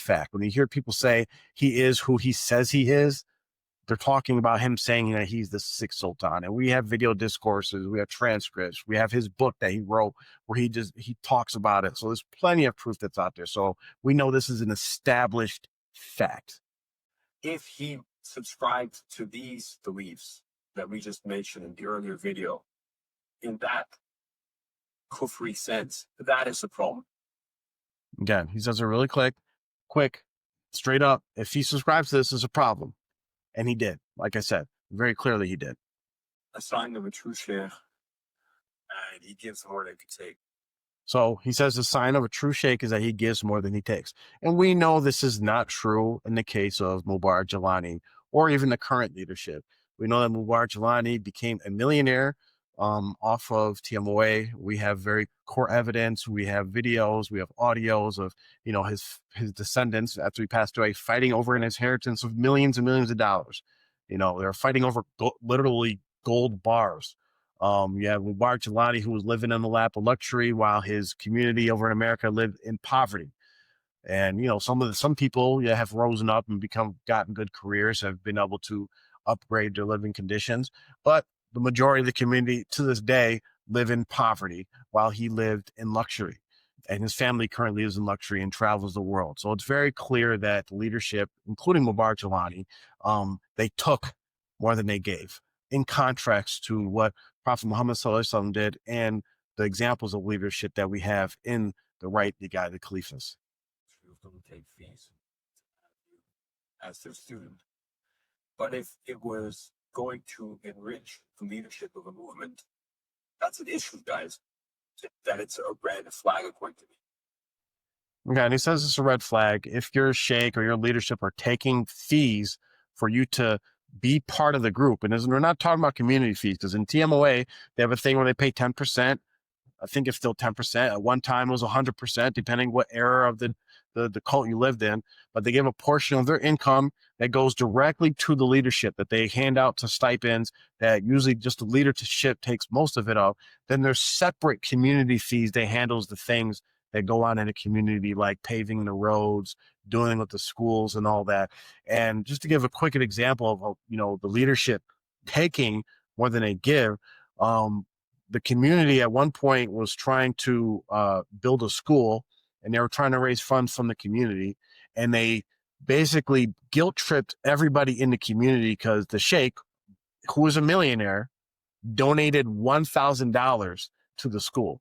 fact. When you hear people say he is who he says he is, they're talking about him saying that he's the sixth sultan. And we have video discourses, we have transcripts, we have his book that he wrote where he talks about it. So there's plenty of proof that's out there. So we know this is an established fact. If he subscribed to these beliefs that we just mentioned in the earlier video, in that kufri sense, that is the problem. Again, he says it really quick, straight up. If he subscribes to this, is a problem. And he did. Like I said, very clearly he did. A sign of a true sheikh, and he gives more than he can take. So he says the sign of a true sheikh is that he gives more than he takes. And we know this is not true in the case of Mubarak Gillani or even the current leadership. We know that Mubarak Gillani became a millionaire off of TMOA. We have very core evidence. We have videos. We have audios of, his descendants after he passed away fighting over an inheritance of millions and millions of dollars. They're fighting over literally gold bars. You have Mubarak Gillani, who was living in the lap of luxury while his community over in America lived in poverty. And, some people have risen up and gotten good careers, have been able to upgrade their living conditions. But the majority of the community to this day live in poverty while he lived in luxury. And his family currently lives in luxury and travels the world. So it's very clear that the leadership, including Mubarak Gillani, they took more than they gave, in contrast to what Prophet Muhammad ﷺ did and the examples of leadership that we have in the right, the guy, the caliphs. Take fees as their student. But if it was going to enrich the leadership of a movement, that's an issue, guys. That it's a red flag according to me. Okay, and he says it's a red flag if your sheikh or your leadership are taking fees for you to be part of the group. And we're not talking about community fees, because in TMOA, they have a thing where they pay 10%. I think it's still 10%. At one time, it was 100%, depending what era of the cult you lived in. But they give a portion of their income that goes directly to the leadership that they hand out to stipends that usually just the leadership takes most of it up. Then there's separate community fees. They handles the things that go on in a community, like paving the roads, doing with the schools and all that. And just to give a quick example of, the leadership taking more than they give, the community at one point was trying to build a school, and they were trying to raise funds from the community. And they basically guilt tripped everybody in the community because the sheikh, who was a millionaire, donated $1,000 to the school.